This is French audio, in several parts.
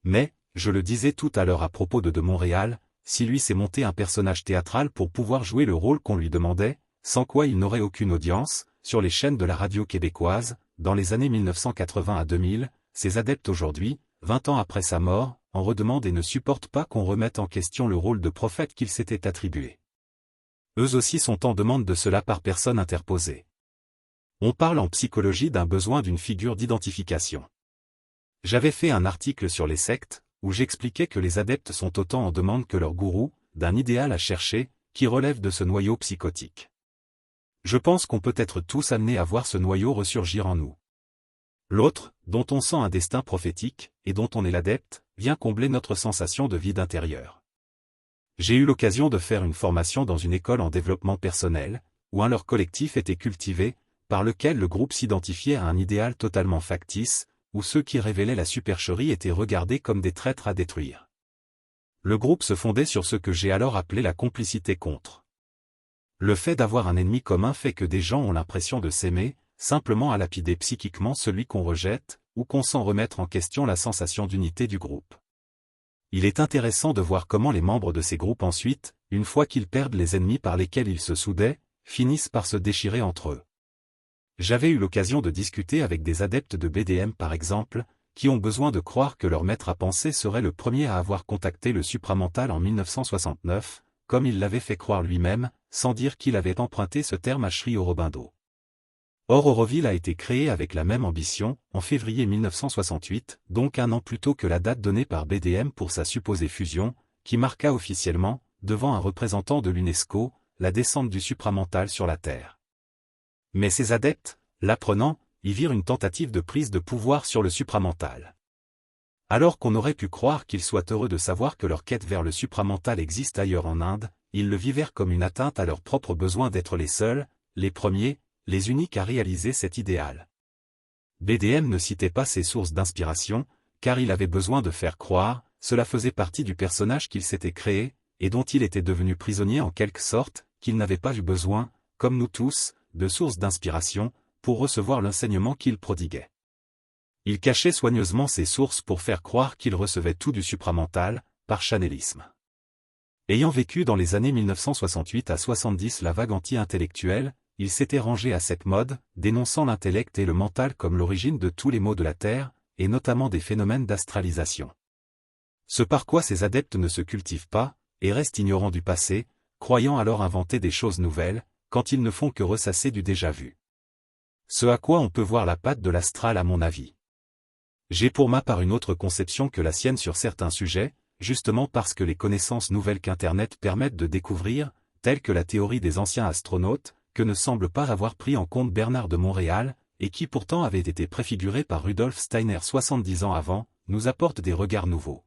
Mais, je le disais tout à l'heure à propos de Montréal, si lui s'est monté un personnage théâtral pour pouvoir jouer le rôle qu'on lui demandait, sans quoi il n'aurait aucune audience, sur les chaînes de la radio québécoise, dans les années 1980 à 2000, ses adeptes aujourd'hui, 20 ans après sa mort, en redemandent et ne supportent pas qu'on remette en question le rôle de prophète qu'il s'était attribué. Eux aussi sont en demande de cela par personne interposée. On parle en psychologie d'un besoin d'une figure d'identification. J'avais fait un article sur les sectes, où j'expliquais que les adeptes sont autant en demande que leur gourou, d'un idéal à chercher, qui relève de ce noyau psychotique. Je pense qu'on peut être tous amenés à voir ce noyau ressurgir en nous. L'autre, dont on sent un destin prophétique, et dont on est l'adepte, vient combler notre sensation de vide intérieur. J'ai eu l'occasion de faire une formation dans une école en développement personnel, où un leurre collectif était cultivé, par lequel le groupe s'identifiait à un idéal totalement factice, où ceux qui révélaient la supercherie étaient regardés comme des traîtres à détruire. Le groupe se fondait sur ce que j'ai alors appelé la complicité contre. Le fait d'avoir un ennemi commun fait que des gens ont l'impression de s'aimer, simplement à lapider psychiquement celui qu'on rejette, ou qu'on sent remettre en question la sensation d'unité du groupe. Il est intéressant de voir comment les membres de ces groupes ensuite, une fois qu'ils perdent les ennemis par lesquels ils se soudaient, finissent par se déchirer entre eux. J'avais eu l'occasion de discuter avec des adeptes de BDM par exemple, qui ont besoin de croire que leur maître à penser serait le premier à avoir contacté le supramental en 1969, comme il l'avait fait croire lui-même, sans dire qu'il avait emprunté ce terme à Sri Aurobindo. Or Auroville a été créé avec la même ambition, en février 1968, donc un an plus tôt que la date donnée par BDM pour sa supposée fusion, qui marqua officiellement, devant un représentant de l'UNESCO, la descente du supramental sur la Terre. Mais ces adeptes, l'apprenant, y virent une tentative de prise de pouvoir sur le supramental. Alors qu'on aurait pu croire qu'ils soient heureux de savoir que leur quête vers le supramental existe ailleurs en Inde, ils le vivèrent comme une atteinte à leur propre besoin d'être les seuls, les premiers, les uniques à réaliser cet idéal. BDM ne citait pas ses sources d'inspiration, car il avait besoin de faire croire, cela faisait partie du personnage qu'il s'était créé, et dont il était devenu prisonnier en quelque sorte, qu'il n'avait pas eu besoin, comme nous tous, de sources d'inspiration, pour recevoir l'enseignement qu'il prodiguait. Il cachait soigneusement ses sources pour faire croire qu'il recevait tout du supramental, par channelisme. Ayant vécu dans les années 1968 à 70 la vague anti-intellectuelle, il s'était rangé à cette mode, dénonçant l'intellect et le mental comme l'origine de tous les maux de la Terre, et notamment des phénomènes d'astralisation. Ce par quoi ces adeptes ne se cultivent pas, et restent ignorants du passé, croyant alors inventer des choses nouvelles, quand ils ne font que ressasser du déjà vu. Ce à quoi on peut voir la patte de l'astral à mon avis. J'ai pour ma part une autre conception que la sienne sur certains sujets, justement parce que les connaissances nouvelles qu'Internet permettent de découvrir, telles que la théorie des anciens astronautes, que ne semble pas avoir pris en compte Bernard de Montréal, et qui pourtant avait été préfigurée par Rudolf Steiner 70 ans avant, nous apportent des regards nouveaux.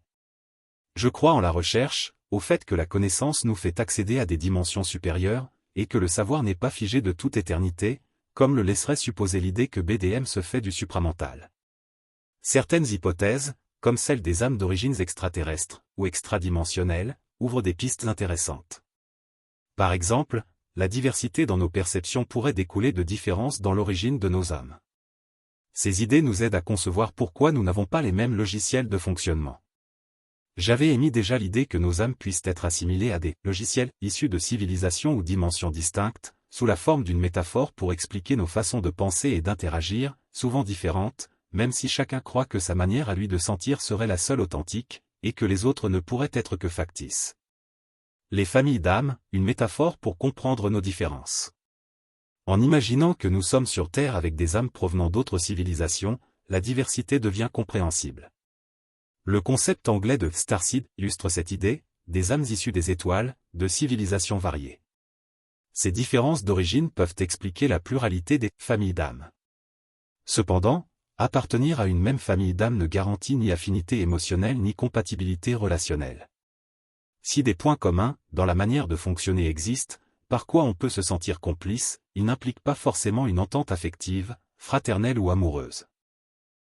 Je crois en la recherche, au fait que la connaissance nous fait accéder à des dimensions supérieures, et que le savoir n'est pas figé de toute éternité, comme le laisserait supposer l'idée que BDM se fait du supramental. Certaines hypothèses, comme celle des âmes d'origines extraterrestres, ou extradimensionnelles, ouvrent des pistes intéressantes. Par exemple, la diversité dans nos perceptions pourrait découler de différences dans l'origine de nos âmes. Ces idées nous aident à concevoir pourquoi nous n'avons pas les mêmes logiciels de fonctionnement. J'avais émis déjà l'idée que nos âmes puissent être assimilées à des logiciels issus de civilisations ou dimensions distinctes, sous la forme d'une métaphore pour expliquer nos façons de penser et d'interagir, souvent différentes, même si chacun croit que sa manière à lui de sentir serait la seule authentique, et que les autres ne pourraient être que factices. Les familles d'âmes, une métaphore pour comprendre nos différences. En imaginant que nous sommes sur Terre avec des âmes provenant d'autres civilisations, la diversité devient compréhensible. Le concept anglais de starseed illustre cette idée, des âmes issues des étoiles, de civilisations variées. Ces différences d'origine peuvent expliquer la pluralité des familles d'âmes. Cependant, appartenir à une même famille d'âmes ne garantit ni affinité émotionnelle ni compatibilité relationnelle. Si des points communs, dans la manière de fonctionner existent, par quoi on peut se sentir complice, ils n'impliquent pas forcément une entente affective, fraternelle ou amoureuse.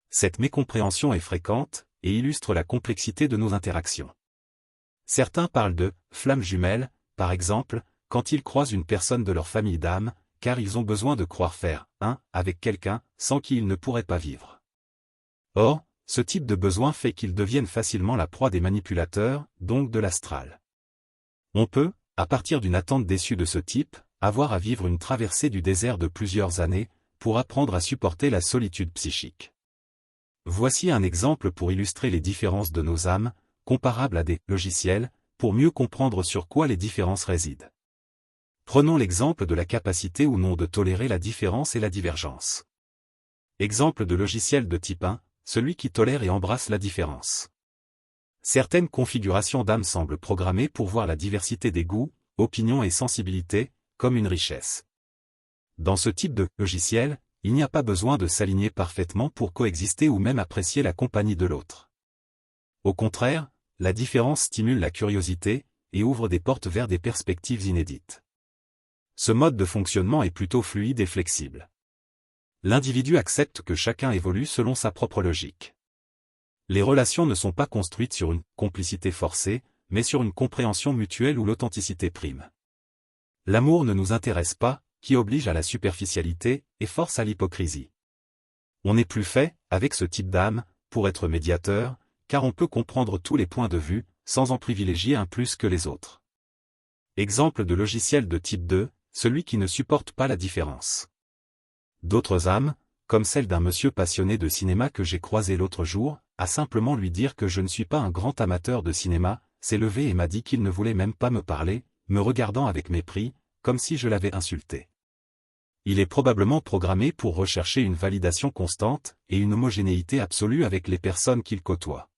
Cette mécompréhension est fréquente, et illustre la complexité de nos interactions. Certains parlent de « flammes jumelles », par exemple, quand ils croisent une personne de leur famille d'âme, car ils ont besoin de croire faire « un » avec quelqu'un, sans qui ils ne pourraient pas vivre. Or, ce type de besoin fait qu'ils deviennent facilement la proie des manipulateurs, donc de l'astral. On peut, à partir d'une attente déçue de ce type, avoir à vivre une traversée du désert de plusieurs années, pour apprendre à supporter la solitude psychique. Voici un exemple pour illustrer les différences de nos âmes, comparables à des logiciels, pour mieux comprendre sur quoi les différences résident. Prenons l'exemple de la capacité ou non de tolérer la différence et la divergence. Exemple de logiciel de type 1, celui qui tolère et embrasse la différence. Certaines configurations d'âme semblent programmées pour voir la diversité des goûts, opinions et sensibilités, comme une richesse. Dans ce type de logiciel, il n'y a pas besoin de s'aligner parfaitement pour coexister ou même apprécier la compagnie de l'autre. Au contraire, la différence stimule la curiosité, et ouvre des portes vers des perspectives inédites. Ce mode de fonctionnement est plutôt fluide et flexible. L'individu accepte que chacun évolue selon sa propre logique. Les relations ne sont pas construites sur une complicité forcée, mais sur une compréhension mutuelle où l'authenticité prime. L'amour ne nous intéresse pas, qui oblige à la superficialité, et force à l'hypocrisie. On n'est plus fait, avec ce type d'âme, pour être médiateur, car on peut comprendre tous les points de vue, sans en privilégier un plus que les autres. Exemple de logiciel de type 2, celui qui ne supporte pas la différence. D'autres âmes, comme celle d'un monsieur passionné de cinéma que j'ai croisé l'autre jour, à simplement lui dire que je ne suis pas un grand amateur de cinéma, s'est levé et m'a dit qu'il ne voulait même pas me parler, me regardant avec mépris, comme si je l'avais insulté. Il est probablement programmé pour rechercher une validation constante et une homogénéité absolue avec les personnes qu'il côtoie.